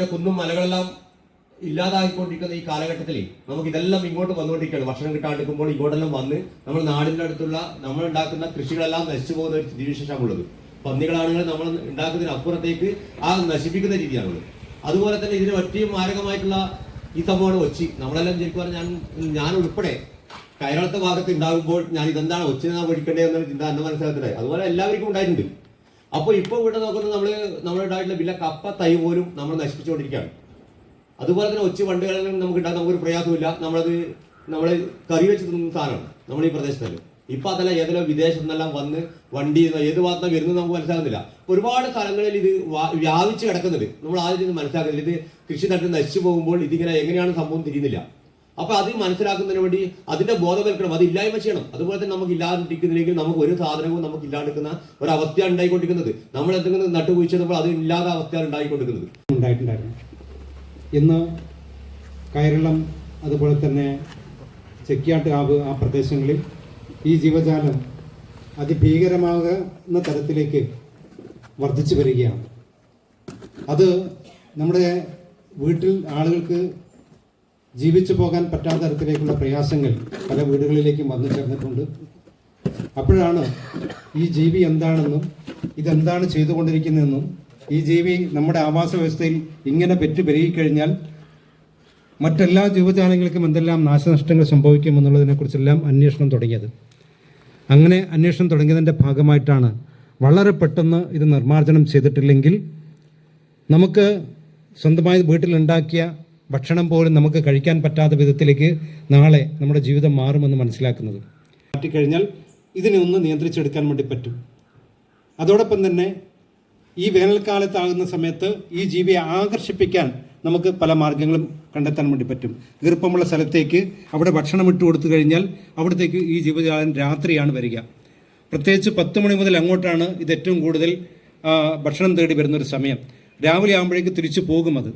കുന്നും മലകളെല്ലാം ഇല്ലാതായിക്കൊണ്ടിരിക്കുന്ന ഈ കാലഘട്ടത്തിൽ നമുക്ക് ഇതെല്ലാം ഇങ്ങോട്ട് വന്നുകൊണ്ടിരിക്കുകയാണ്. ഭക്ഷണം കിട്ടാണ്ടിരിക്കുമ്പോൾ ഇങ്ങോട്ടെല്ലാം വന്ന് നമ്മൾ നാടിൻ്റെ അടുത്തുള്ള നമ്മൾ ഉണ്ടാക്കുന്ന കൃഷികളെല്ലാം നശിച്ചു പോകുന്ന ഒരു സ്ഥിതിവിശേഷമുള്ളത്. പന്നികളാണെങ്കിൽ നമ്മൾ ഉണ്ടാക്കുന്നതിന് അപ്പുറത്തേക്ക് നശിപ്പിക്കുന്ന രീതിയാണുള്ളത്. അതുപോലെ തന്നെ ഇതിന് ഒറ്റയും മാരകമായിട്ടുള്ള ഈ സംഭവമാണ് ഒച്ചി. നമ്മളെല്ലാം ശരിക്കും പറഞ്ഞാൽ ഞാൻ ഉൾപ്പെടെ കേരളത്തെ ഭാഗത്ത് ഉണ്ടാകുമ്പോൾ ഞാൻ ഇതെന്താണ് ഒച്ചിനെ ഒഴിക്കേണ്ടത് എന്നൊരു ചിന്ത എന്നെ മനസ്സിലാക്കുന്നുണ്ടായി. അതുപോലെ എല്ലാവർക്കും ഉണ്ടായിട്ടുണ്ട്. അപ്പോൾ ഇപ്പോൾ ഇവിടെ നോക്കുന്നത് നമ്മളുണ്ടായിട്ടുള്ള വില കപ്പ തൈ പോലും നമ്മൾ നശിപ്പിച്ചുകൊണ്ടിരിക്കുകയാണ്. അതുപോലെ തന്നെ ഒച്ചി വണ്ടുകളിലും നമുക്ക് ഉണ്ടാകുന്ന നമുക്കൊരു പ്രയാസമില്ല. നമ്മൾ കറി വെച്ച് തിന്നുന്ന സാധനമാണ് നമ്മൾ ഈ പ്രദേശത്തല്ല. ഇപ്പം അതല്ല ഏതെല്ലാം വിദേശത്തു നിന്നെല്ലാം വന്ന് വണ്ടി ഏത് ഭാഗത്താണ് വരുന്നത് നമുക്ക് മനസ്സിലാകുന്നില്ല. ഒരുപാട് സ്ഥലങ്ങളിൽ ഇത് വ്യാപിച്ച് കിടക്കുന്നുണ്ട്. നമ്മൾ ആദ്യം ഇത് മനസ്സിലാക്കുന്നില്ല. ഇത് കൃഷി നട്ട് നശിച്ചു പോകുമ്പോൾ ഇതിങ്ങനെ എങ്ങനെയാണ് സംഭവം തിരിയുന്നില്ല. അപ്പൊ അത് മനസ്സിലാക്കുന്നതിന് വേണ്ടി അതിന്റെ ബോധവൽക്കരണം അത് ഇല്ലായ്മ ചെയ്യണം. അതുപോലെ തന്നെ നമുക്ക് ഇല്ലാതിരിക്കുന്നില്ലെങ്കിൽ നമുക്ക് ഒരു സാധനവും നമുക്ക് ഇല്ലാണ്ടിരിക്കുന്ന ഒരവസ്ഥയാണ് ഉണ്ടായിക്കൊണ്ടിരിക്കുന്നത്. നമ്മൾ എന്തെങ്കിലും നട്ടുകുഴിച്ചപ്പോൾ അത് ഇല്ലാത്ത അവസ്ഥയാണ് ഉണ്ടായിട്ടുണ്ടായിരുന്നു. ഇന്ന് കയറളം അതുപോലെ തന്നെ ചെക്കിയാട്ട് കാവ് ആ പ്രദേശങ്ങളിൽ ഈ ജീവജാലം അതിഭീകരമാകുന്ന തരത്തിലേക്ക് വർദ്ധിച്ചു വരികയാണ്. അത് നമ്മുടെ വീട്ടിൽ ആളുകൾക്ക് ജീവിച്ചു പോകാൻ പറ്റാത്ത തരത്തിലേക്കുള്ള പ്രയാസങ്ങൾ പല വീടുകളിലേക്കും വന്നു ചേർന്നിട്ടുണ്ട്. അപ്പോഴാണ് ഈ ജീവി എന്താണെന്നും ഇതെന്താണ് ചെയ്തുകൊണ്ടിരിക്കുന്നതെന്നും ഈ ജീവി നമ്മുടെ ആവാസ വ്യവസ്ഥയിൽ ഇങ്ങനെ പെരുകിക്കഴിഞ്ഞാൽ മറ്റെല്ലാ ജീവജാലങ്ങൾക്കും എന്തെല്ലാം നാശനഷ്ടങ്ങൾ സംഭവിക്കുമെന്നുള്ളതിനെക്കുറിച്ചെല്ലാം അന്വേഷണം തുടങ്ങിയത്. അങ്ങനെ അന്വേഷണം തുടങ്ങിയതിൻ്റെ ഭാഗമായിട്ടാണ് വളരെ പെട്ടെന്ന് ഇത് നിർമ്മാർജ്ജനം ചെയ്തിട്ടില്ലെങ്കിൽ നമുക്ക് സ്വന്തമായി വീട്ടിലുണ്ടാക്കിയ ഭക്ഷണം പോലും നമുക്ക് കഴിക്കാൻ പറ്റാത്ത വിധത്തിലേക്ക് നാളെ നമ്മുടെ ജീവിതം മാറുമെന്ന് മനസ്സിലാക്കുന്നത്. മാറ്റിക്കഴിഞ്ഞാൽ ഇതിനെ ഒന്ന് നിയന്ത്രിച്ചെടുക്കാൻ വേണ്ടി പറ്റും. അതോടൊപ്പം തന്നെ ഈ വേനൽക്കാലത്താകുന്ന സമയത്ത് ഈ ജീവിയെ ആകർഷിപ്പിക്കാൻ നമുക്ക് പല മാർഗങ്ങളും കണ്ടെത്താൻ വേണ്ടി പറ്റും. ഈർപ്പമുള്ള സ്ഥലത്തേക്ക് അവിടെ ഭക്ഷണം ഇട്ട് കൊടുത്തു കഴിഞ്ഞാൽ അവിടത്തേക്ക് ഈ ജീവജാലം രാത്രിയാണ് വരിക. പ്രത്യേകിച്ച് 10 മണി മുതൽ അങ്ങോട്ടാണ് ഇത് ഏറ്റവും കൂടുതൽ ഭക്ഷണം തേടി വരുന്നൊരു സമയം. രാവിലെ ആകുമ്പോഴേക്ക് തിരിച്ചു പോകും അത്.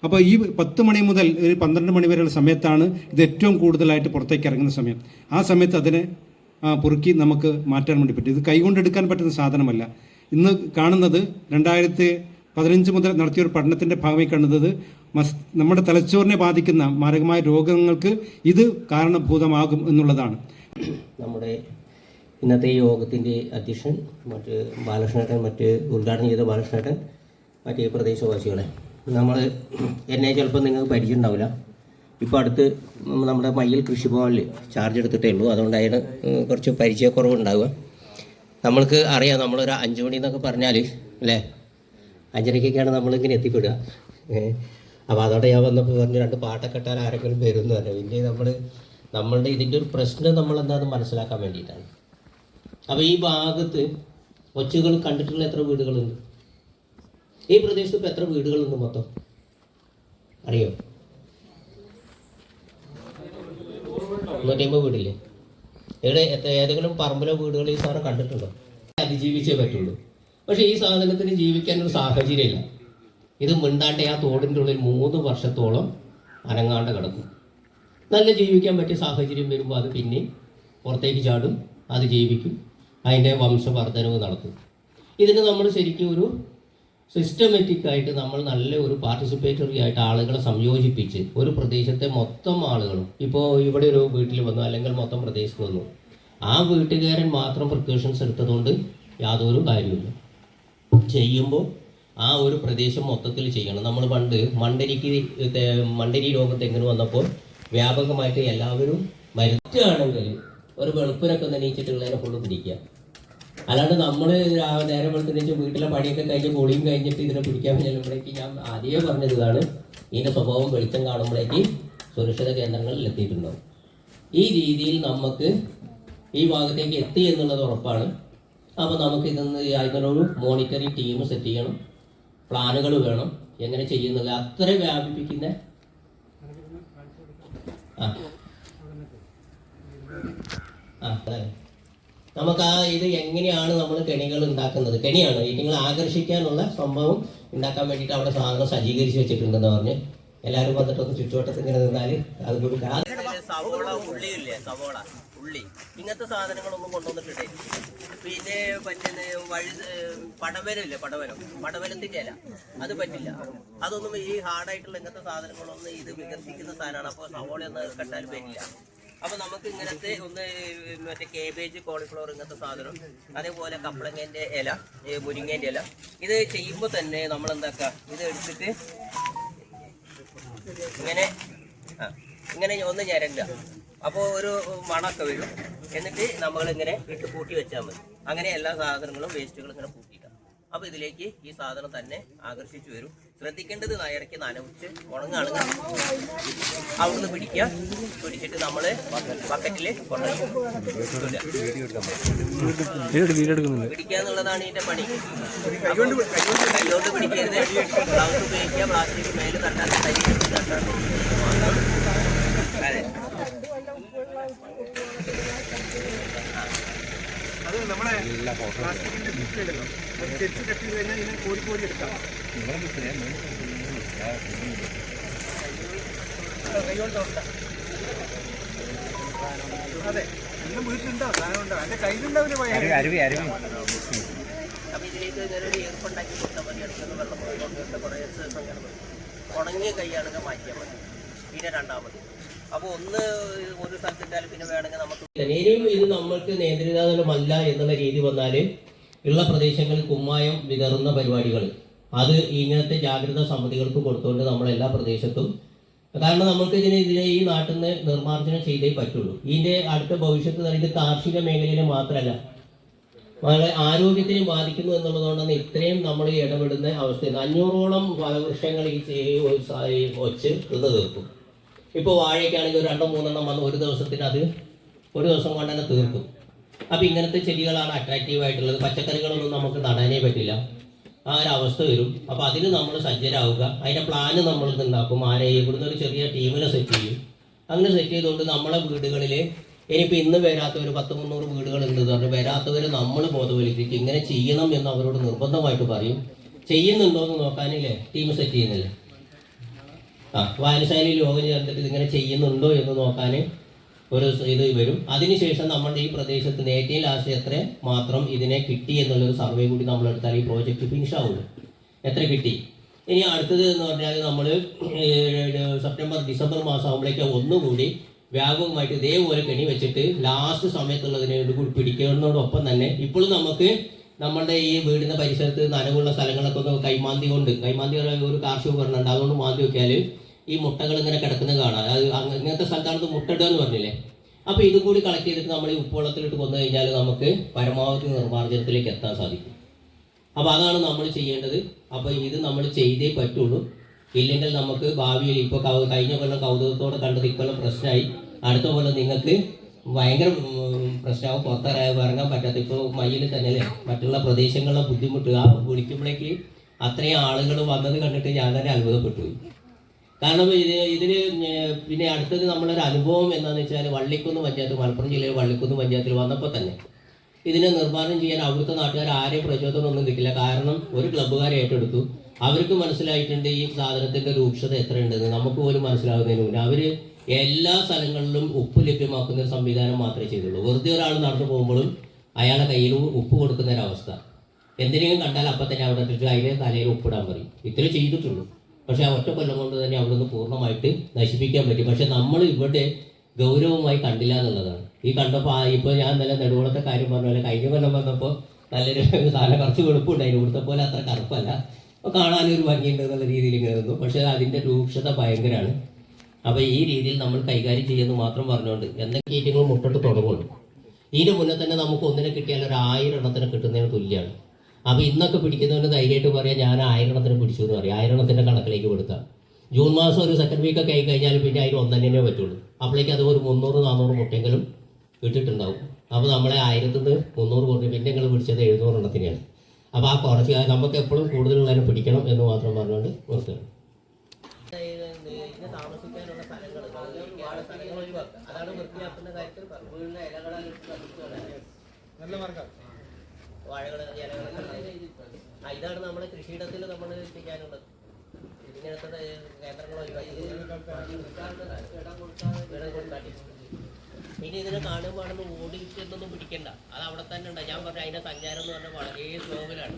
അപ്പോൾ ഈ 10 മണി മുതൽ ഒരു 12 മണി വരെയുള്ള സമയത്താണ് ഇത് ഏറ്റവും കൂടുതലായിട്ട് പുറത്തേക്ക് ഇറങ്ങുന്ന സമയം. ആ സമയത്ത് അതിനെ പൊറുക്കി നമുക്ക് മാറ്റാൻ വേണ്ടി പറ്റും. ഇത് കൈകൊണ്ടെടുക്കാൻ പറ്റുന്ന സാധനമല്ല. ഇന്ന് കാണുന്നത് 2015 മുതൽ നടത്തിയൊരു പഠനത്തിൻ്റെ ഭാഗമായി കാണുന്നത് നമ്മുടെ തലച്ചോറിനെ ബാധിക്കുന്ന മാരകമായ രോഗങ്ങൾക്ക് ഇത് കാരണഭൂതമാകും എന്നുള്ളതാണ്. നമ്മുടെ ഇന്നത്തെ യോഗത്തിൻ്റെ അധ്യക്ഷൻ ബാലകൃഷ്ണേട്ടൻ, ഉദ്ഘാടനം ചെയ്ത ബാലകൃഷ്ണേട്ടൻ, മറ്റേ പ്രദേശവാസികളെ, എന്നെ ചിലപ്പോൾ നിങ്ങൾക്ക് പരിചയം ഉണ്ടാവില്ല. ഇപ്പോൾ അടുത്ത് നമ്മുടെ മയ്യിൽ കൃഷിഭവനിൽ ചാർജ് എടുത്തിട്ടേ ഉള്ളൂ. അതുകൊണ്ടാണ് കുറച്ച് പരിചയക്കുറവുണ്ടാവുക. നമ്മൾക്ക് അറിയാം, നമ്മളൊരു 5 മണി എന്നൊക്കെ പറഞ്ഞാൽ അല്ലേ 5:30-ക്കാണ് നമ്മളിങ്ങനെ എത്തിപ്പെടുക. അപ്പോൾ അതോടെ ഞാൻ വന്നപ്പോൾ പറഞ്ഞു 2 പാട്ടൊക്കെ ഇട്ടാൽ ആരെങ്കിലും വരുമെന്ന് പറഞ്ഞു. പിന്നെ നമ്മളുടെ ഇതിൻ്റെ ഒരു പ്രശ്നം നമ്മളെന്താണെന്ന് മനസ്സിലാക്കാൻ വേണ്ടിയിട്ടാണ്. അപ്പോൾ ഈ ഭാഗത്ത് ഒച്ചുകൾ കണ്ടിട്ടുള്ള എത്ര വീടുകളുണ്ട്? ഈ പ്രദേശത്ത് ഇപ്പോൾ എത്ര വീടുകളുണ്ട് മൊത്തം അറിയോ? 150 വീടില്ലേ? ഏതെങ്കിലും പറമ്പിലോ വീടുകളോ ഈ സാധനം കണ്ടിട്ടുണ്ടോ? അതിജീവിച്ചേ പറ്റുള്ളൂ. പക്ഷേ ഈ സാധനത്തിന് ജീവിക്കാനൊരു സാഹചര്യമില്ല. ഇത് മിണ്ടാണ്ട് ആ തോടിൻ്റെ ഉള്ളിൽ 3 വർഷത്തോളം അനങ്ങാണ്ട് കിടക്കും. നല്ല ജീവിക്കാൻ പറ്റിയ സാഹചര്യം വരുമ്പോൾ അത് പിന്നെ പുറത്തേക്ക് ചാടും, അത് ജീവിക്കും, അതിൻ്റെ വംശവർദ്ധനവ് നടത്തും. ഇതിന് നമ്മൾ ശരിക്കും ഒരു സിസ്റ്റമാറ്റിക്കായിട്ട് നമ്മൾ നല്ല ഒരു പാർട്ടിസിപ്പേറ്ററി ആയിട്ട് ആളുകളെ സംയോജിപ്പിച്ച് ഒരു പ്രദേശത്തെ മൊത്തം ആളുകളും, ഇപ്പോൾ ഇവിടെ ഒരു വീട്ടിൽ വന്നു അല്ലെങ്കിൽ മൊത്തം പ്രദേശത്ത് വന്നു, ആ വീട്ടുകാരൻ മാത്രം പ്രിക്കോഷൻസ് എടുത്തതുകൊണ്ട് യാതൊരു കാര്യമില്ല. ചെയ്യുമ്പോൾ ആ ഒരു പ്രദേശം മൊത്തത്തിൽ ചെയ്യണം. നമ്മൾ പണ്ട് മണ്ടരി രോഗം തെങ്ങിന് വന്നപ്പോൾ വ്യാപകമായിട്ട് എല്ലാവരും മരുത്തുകയാണെങ്കിൽ ഒരു വെളുപ്പിനൊക്കെ നനയിച്ചിട്ടുള്ളതിനെ ഫുള്ള് പിടിക്കുക. അല്ലാണ്ട് നമ്മൾ നേരെ വെളുപ്പിന് വീട്ടിലെ പണിയൊക്കെ കഴിഞ്ഞ് പൊളിയും കഴിഞ്ഞിട്ട് ഇതിനെ പിടിക്കാൻ ചെല്ലുമ്പോഴേക്ക് ഞാൻ ആദ്യമേ പറഞ്ഞത് ഇതാണ്, ഇതിൻ്റെ സ്വഭാവം വെളിച്ചം കാണുമ്പോഴേക്ക് സുരക്ഷിത കേന്ദ്രങ്ങളിൽ എത്തിയിട്ടുണ്ടാവും. ഈ രീതിയിൽ നമുക്ക് ഈ ഭാഗത്തേക്ക് എത്തി എന്നുള്ളത് ഉറപ്പാണ്. അപ്പോൾ നമുക്ക് ഇതിനൊരു മോണിറ്ററിങ് ടീം സെറ്റ് ചെയ്യണം, പ്ലാനുകൾ വേണം, എങ്ങനെ ചെയ്യുന്നില്ല അത്ര വ്യാപിപ്പിക്കുന്ന നമുക്ക് ഇത് എങ്ങനെയാണ് നമ്മൾ കെണികൾ ഉണ്ടാക്കുന്നത്, കെണിയാണ് നിങ്ങൾ ആകർഷിക്കാനുള്ള സംഭവം ഉണ്ടാക്കാൻ വേണ്ടിയിട്ട് അവിടെ സാധനം സജ്ജീകരിച്ച് വെച്ചിട്ടുണ്ടെന്ന് പറഞ്ഞ് എല്ലാവരും വന്നിട്ടൊന്ന് ചുറ്റുവട്ടത്തിൽ ഇങ്ങനെ നിന്നാൽ അതുകൂടി സവോള, ഉള്ളിയില്ലേ, സവോള, ഉള്ളി, ഇങ്ങനത്തെ സാധനങ്ങളൊന്നും കൊണ്ടുവന്നിട്ടില്ലേ. പിന്നെ പറ്റുന്ന പടവലമില്ലേ, പടവലത്തിന്റെ ഇല, അത് പറ്റില്ല. അതൊന്നും ഈ ഹാർഡായിട്ടുള്ള ഇങ്ങനത്തെ സാധനങ്ങളൊന്നും ഇത് വികസിക്കുന്ന സാധനമാണ്. അപ്പോൾ സവോള ഒന്ന് കണ്ടാലും പറ്റില്ല. അപ്പൊ നമുക്ക് ഇങ്ങനത്തെ ഒന്ന് മറ്റേ കേബേജ്, കോളിഫ്ലവർ ഇങ്ങനത്തെ സാധനം, അതേപോലെ കപ്പളങ്ങേന്റെ ഇല, മുരിങ്ങേന്റെ ഇല, ഇത് ചെയ്യുമ്പോൾ തന്നെ നമ്മൾ എന്താക്കുക, ഇത് എടുത്തിട്ട് ഇങ്ങനെ ഒന്ന് ഞരങ്ങുക. അപ്പോൾ ഒരു മണമൊക്കെ വരും. എന്നിട്ട് നമ്മളിങ്ങനെ ഇട്ട് കൂട്ടി വെച്ചാൽ മതി. അങ്ങനെ എല്ലാ സാധനങ്ങളും വേസ്റ്റുകളും ഇങ്ങനെ കൂട്ടിയിട്ടാണ്. അപ്പോൾ ഇതിലേക്ക് ഈ സാധനം തന്നെ ആകർഷിച്ചു വരും. ശ്രദ്ധിക്കേണ്ടത് ഇടയ്ക്ക് നനവിച്ച് ഉണങ്ങുകയാണെങ്കിൽ അവിടുന്ന് പിടിച്ചിട്ട് നമ്മൾ ബക്കറ്റിൽ പിടിക്കുക എന്നുള്ളതാണ് ഇതിന്റെ പണി. കൈകൊണ്ട് പിടിക്കരുത്, ഗ്ലൗസ് ഉപയോഗിക്കുക, പ്ലാസ്റ്റിക് മേല് തട്ടാൻ തരിയിട്ട് തട്ടാൻ. അതെ, അത് നമ്മളെ പ്ലാസ്റ്റിക്കിന്റെ ഭിത്തിയിലല്ലോ, തെറ്റ് കെട്ടി കഴിഞ്ഞാൽ ഇതിനെ കോരി എടുക്കാം. അതെ, എല്ലാം വീട്ടിലുണ്ടാവും, സാധനം ഉണ്ടാവും, എന്റെ കയ്യിലുണ്ടാവില്ല. അപ്പൊ ഇതിലേക്ക് ഇങ്ങനെ ഈർപ്പുണ്ടാക്കി കൊടുത്താൽ മതി. അടുത്തുനിന്ന് വെള്ളം പോയിട്ട് കുറേ ദിവസം അങ്ങനെ ഉണങ്ങിയ കൈയാണെങ്കിൽ മാറ്റിയാൽ മതി. പിന്നെ രണ്ടാമത് അപ്പോൾ ഒരു സ്ഥലത്തിട്ടാലും പിന്നെ വേണമെങ്കിൽ നമുക്ക് ഇനിയും ഇത് നമ്മൾക്ക് നിയന്ത്രിതാതലമല്ല എന്നുള്ള രീതി വന്നാൽ ഉള്ള പ്രദേശങ്ങളിൽ കുമ്മായം വിതറുന്ന പരിപാടികൾ അത് ഇങ്ങനത്തെ ജാഗ്രതാ സമിതികൾക്ക് കൊടുത്തുകൊണ്ട് നമ്മളെല്ലാ പ്രദേശത്തും, കാരണം നമുക്ക് ഇതിനെ ഈ നാട്ടിൽ നിന്ന് നിർമ്മാർജ്ജനം ചെയ്തേ പറ്റുള്ളൂ. ഇതിന്റെ അടുത്ത ഭവിഷ്യത്ത് ഇത് കാർഷിക മേഖലയിൽ മാത്രമല്ല വളരെ ആരോഗ്യത്തിനും ബാധിക്കുന്നു എന്നുള്ളതുകൊണ്ടാണ് ഇത്രയും നമ്മൾ ഇടപെടുന്ന അവസ്ഥയിൽ 500ഓളം ഫലവൃക്ഷങ്ങൾ ഈ വച്ച് തിന്നു തീർക്കും. ഇപ്പോൾ വാഴയ്ക്കാണെങ്കിൽ 2-3 വന്ന് ഒരു ദിവസത്തിന് അത് ഒരു ദിവസം കൊണ്ട് തന്നെ തീർക്കും. അപ്പം ഇങ്ങനത്തെ ചെടികളാണ് അട്രാക്റ്റീവ് ആയിട്ടുള്ളത്. പച്ചക്കറികളൊന്നും നമുക്ക് നടാനേ പറ്റില്ല, ആ ഒരു അവസ്ഥ വരും. അപ്പോൾ അതിന് നമ്മൾ സജ്ജരാവുക. അതിൻ്റെ പ്ലാന് നമ്മൾ ഉണ്ടാക്കും. ഇവിടുന്ന് ഒരു ചെറിയ ടീമിനെ സെറ്റ് ചെയ്യും. അങ്ങനെ സെറ്റ് ചെയ്തുകൊണ്ട് നമ്മളെ വീടുകളിൽ ഇനിയിപ്പോൾ ഇന്ന് വരാത്തവർ 100-300 വീടുകളുണ്ട് പറഞ്ഞു വരാത്തവർ നമ്മൾ ബോധവൽക്കരിക്കും. ഇങ്ങനെ ചെയ്യണം എന്ന് അവരോട് നിർബന്ധമായിട്ട് പറയും. ചെയ്യുന്നുണ്ടോ എന്ന് നോക്കാനില്ലേ ടീം സെറ്റ് ചെയ്യുന്നില്ലേ. വായനശാലയിൽ യോഗം ചേർന്നിട്ട് ഇതിങ്ങനെ ചെയ്യുന്നുണ്ടോ എന്ന് നോക്കാൻ ഒരു ഇത് വരും. അതിനുശേഷം നമ്മുടെ ഈ പ്രദേശത്ത് ഏറ്റവും ലാസ്റ്റ് എത്ര മാത്രം ഇതിനെ കിട്ടി എന്നുള്ളൊരു സർവേ കൂടി നമ്മൾ എടുത്താൽ ഈ പ്രോജക്റ്റ് ഫിനിഷ് ആവുള്ളൂ. എത്ര കിട്ടി. ഇനി അടുത്തത് എന്ന് പറഞ്ഞാൽ നമ്മൾ September-December മാസം ആകുമ്പോഴേക്ക് ഒന്നുകൂടി വ്യാപകമായിട്ട് ഇതേപോലെ കെണി വെച്ചിട്ട് ലാസ്റ്റ് സമയത്തുള്ളതിനെ കൂടി പിടിക്കുന്നതോടൊപ്പം തന്നെ ഇപ്പോഴും നമുക്ക് നമ്മളുടെ ഈ വീടിൻ്റെ പരിസരത്ത് നനവുള്ള സ്ഥലങ്ങളൊക്കെ ഒന്ന് കൈമാന്തി ഒരു കാർഷിക ഉപകരണമുണ്ട്, അതുകൊണ്ട് മാന്തി വെക്കാൽ ഈ മുട്ടകൾ ഇങ്ങനെ കിടക്കുന്നത് കാണാം. അത് ഇങ്ങനത്തെ സ്ഥലത്താണ് മുട്ടയിടുക എന്ന് പറഞ്ഞില്ലേ. അപ്പോൾ ഇതും കൂടി കളക്ട് ചെയ്തിട്ട് നമ്മൾ ഈ ഉപ്പുവെള്ളത്തിലിട്ട് കൊന്നു കഴിഞ്ഞാൽ നമുക്ക് പരമാവധി നിർമ്മാർജ്ജനത്തിലേക്ക് എത്താൻ സാധിക്കും. അപ്പോൾ അതാണ് നമ്മൾ ചെയ്യേണ്ടത്. അപ്പോൾ ഇത് നമ്മൾ ചെയ്തേ പറ്റുള്ളൂ. ഇല്ലെങ്കിൽ നമുക്ക് ഭാവിയിൽ ഇപ്പോൾ കഴിഞ്ഞ കൊല്ലം കൗതുകത്തോടെ കണ്ടത് ഇക്കൊല്ലം പ്രശ്നമായി, അടുത്ത കൊല്ലം നിങ്ങൾക്ക് ഭയങ്കര പ്രശ്നമാവും. പുറത്തിറങ്ങാൻ പറ്റാത്ത ഇപ്പോൾ മയ്യിൽ തന്നെ അല്ലേ മറ്റുള്ള പ്രദേശങ്ങളിലെ ബുദ്ധിമുട്ട് ആ വിളിക്കുമ്പോഴേക്ക് അത്രയും ആളുകൾ വന്നത് കണ്ടിട്ട് ഞാൻ തന്നെ അത്ഭുതപ്പെട്ടു. കാരണം ഇതിന് പിന്നെ അടുത്തത് നമ്മളൊരു അനുഭവം എന്താണെന്ന് വെച്ചാൽ വള്ളിക്കുന്ന് പഞ്ചായത്ത്, മലപ്പുറം ജില്ലയിലെ വള്ളിക്കുന്ന് പഞ്ചായത്തിൽ വന്നപ്പോൾ തന്നെ ഇതിനെ നിർമ്മാണം ചെയ്യാൻ അവിടുത്തെ നാട്ടുകാർ ആരെയും പ്രചോദനമൊന്നും കിട്ടില്ല. കാരണം ഒരു ക്ലബ്ബുകാരെ ഏറ്റെടുത്തു. അവർക്ക് മനസ്സിലായിട്ടുണ്ട് ഈ സാധനത്തിൻ്റെ രൂക്ഷത എത്രയുണ്ടെന്ന്. നമുക്ക് പോലും മനസ്സിലാകുന്നതിന് മുന്നേ അവർ എല്ലാ സ്ഥലങ്ങളിലും ഉപ്പ് ലഭ്യമാക്കുന്ന ഒരു സംവിധാനം മാത്രമേ ചെയ്തുള്ളൂ. വെറുതെ ഒരാൾ നടന്നു പോകുമ്പോഴും അയാളെ കയ്യിൽ ഉപ്പ് കൊടുക്കുന്ന ഒരവസ്ഥ. എന്തിനെങ്കിലും കണ്ടാൽ അപ്പം തന്നെ അവിടെ ഇട്ടിട്ട് അതിൻ്റെ തലയിൽ ഉപ്പിടാൻ പറയും. ഇത്രേ ചെയ്തിട്ടുള്ളൂ. പക്ഷേ ആ ഒറ്റ കൊല്ലം കൊണ്ട് തന്നെ അവിടെ നിന്ന് പൂർണ്ണമായിട്ട് നശിപ്പിക്കാൻ പറ്റി. പക്ഷെ നമ്മൾ ഇവിടെ ഗൗരവമായി കണ്ടില്ല എന്നുള്ളതാണ്. ഈ കണ്ടപ്പോൾ ഇപ്പോൾ ഞാൻ ഇന്നലെ നെടുകുളത്തെ കാര്യം പറഞ്ഞ പോലെ കഴിഞ്ഞ കൊല്ലം വന്നപ്പോൾ നല്ലൊരു സാധനം കുറച്ച് വെളുപ്പുണ്ടായിരുന്നു. ഇവിടുത്തെ പോലെ അത്ര കറുപ്പല്ല, അപ്പോൾ കാണാനൊരു ഭംഗിയുണ്ട് എന്നുള്ള രീതിയിൽ ഇങ്ങനെ നിന്നു. പക്ഷേ അതിൻ്റെ രൂക്ഷത ഭയങ്കരമാണ്. അപ്പോൾ ഈ രീതിയിൽ നമ്മൾ കൈകാര്യം ചെയ്യുന്നത് മാത്രം പറഞ്ഞുകൊണ്ട് എന്തൊക്കെ ഈറ്റങ്ങൾ മുട്ടിട്ട് തുടങ്ങുള്ളൂ. ഇതിന് മുന്നേ തന്നെ നമുക്ക് ഒന്നിനെ കിട്ടിയാൽ 1000 എണ്ണത്തിന് കിട്ടുന്നതിന് തുല്യമാണ്. അപ്പോൾ ഇന്നൊക്കെ പിടിക്കുന്നവന് ധൈര്യമായിട്ട് പറയാം ഞാൻ 1000 എണ്ണത്തിന് പിടിച്ചു എന്ന് പറയും. 1000 എണ്ണത്തിൻ്റെ കണക്കിലേക്ക് കൊടുക്കാം. ജൂൺ മാസം ഒരു സെക്കൻഡ് വീക്കൊക്കെ ആയി കഴിഞ്ഞാൽ പിന്നെ അതിന് ഒന്നേ പറ്റുള്ളൂ. അപ്പോഴേക്ക് അത് ഒരു 300-400 മുട്ടയെങ്കിലും ഇട്ടിട്ടുണ്ടാവും. അപ്പോൾ നമ്മളെ 1000-300 കൂട്ടി പിന്നെ നിങ്ങൾ പിടിച്ചത് 700 എണ്ണത്തിനെയാണ്. അപ്പോൾ ആ കുറച്ച് നമുക്ക് എപ്പോഴും കൂടുതലുള്ളതിനെ പിടിക്കണം എന്ന് മാത്രം പറഞ്ഞുകൊണ്ട് നിർത്തുകയാണ്. താമസിക്കാനുള്ള സ്ഥലങ്ങൾ ഒഴിവാക്കുക, അതാണ് വൃത്തിയാക്കുന്ന കാര്യത്തിൽ വീടിന്റെ നല്ല മാർഗം. വാഴകൾ ഇതാണ് നമ്മുടെ കൃഷിയിടത്തിൽ നമ്മൾ ചെയ്യാനുള്ളത്. ഇങ്ങനത്തെ കേന്ദ്രങ്ങൾ ഒഴിവാക്കി ഇടം കൊടുക്കാതെ പിന്നെ ഇതിനെ കാണുമ്പോഴാണെന്ന് ഓടിച്ചൊന്നും പിടിക്കണ്ട, അത് അവിടെ തന്നെ ഉണ്ട്. ഞാൻ പറഞ്ഞു അതിന്റെ സഞ്ചാരം എന്ന് പറഞ്ഞാൽ വളരെ സ്ലോവിലാണ്.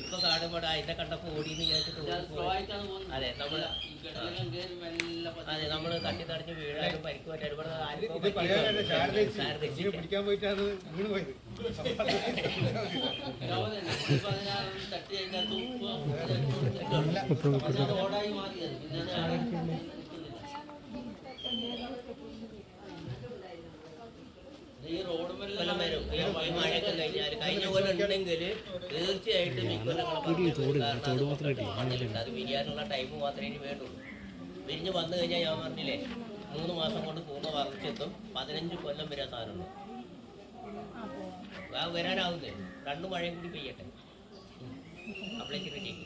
ഇപ്പൊ കാണുമ്പോൾ അതിന്റെ കണ്ടപ്പോൾ ഓടിയെന്ന് വിചാരിച്ചിട്ട് അതെ നമ്മള് തട്ടി തടഞ്ഞ് വീഴാനും പരിക്ക് പറ്റാനും പിടിക്കാൻ പോയിട്ടാണ് വീണ് പോയത്. തട്ടി ഓടായി മാറിയത്. ഈ റോഡ് വരും മഴയൊക്കെ കഴിഞ്ഞാൽ കഴിഞ്ഞ പോലെ ഉണ്ടെങ്കിൽ തീർച്ചയായിട്ടും അത് വിരിയാനുള്ള ടൈം മാത്രമേ ഇനി വേണ്ടുള്ളൂ. വിരിഞ്ഞ് വന്നു കഴിഞ്ഞാൽ ഞാൻ പറഞ്ഞില്ലേ 3 മാസം കൊണ്ട് പൂർണ്ണ വളർച്ചയെത്തും. 15 കൊല്ലം വരെ സാധനമുണ്ട്. വരാനാവുന്നേ 2 മഴയും കൂടി പെയ്യട്ടെ, അപ്പോഴേക്ക് റെഡിയാക്കി.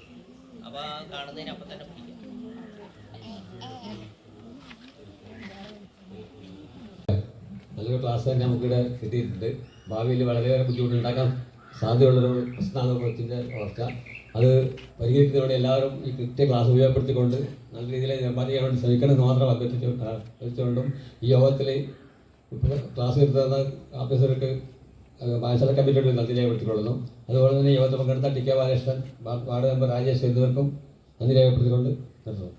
അപ്പോൾ കാണുന്നതിന് അപ്പം തന്നെ പിടിക്കാം. നല്ലൊരു ക്ലാസ് തന്നെ നമുക്കിവിടെ കിട്ടിയിട്ടുണ്ട്. ഭാവിയിൽ വളരെയേറെ ബുദ്ധിമുട്ടുണ്ടാക്കാൻ സാധ്യതയുള്ളൊരു പ്രശ്നമാണ് കൊച്ചിൻ്റെ വളർച്ച. അത് പരിഹരിക്കുന്നതോടെ എല്ലാവരും ഈ കൃത്യ ക്ലാസ് ഉപയോഗപ്പെടുത്തിക്കൊണ്ട് നല്ല രീതിയിൽ നിർമ്മാണം ചെയ്യാൻ വേണ്ടി ശ്രമിക്കണമെന്ന് മാത്രം അഭ്യർത്ഥിച്ചുകൊണ്ടും ഈ യോഗത്തിൽ ക്ലാസ് എടുത്തുന്ന ഓഫീസർക്ക് പാഠശാല കമ്മിറ്റിയോട് നന്ദി രേഖപ്പെടുത്തിക്കൊള്ളുന്നു. അതുപോലെ തന്നെ യോഗത്തിൽ പങ്കെടുത്ത T K Balakrishnan, ward member Rajesh എന്നിവർക്കും നന്ദി രേഖപ്പെടുത്തിക്കൊണ്ട് നിർത്തുന്നു.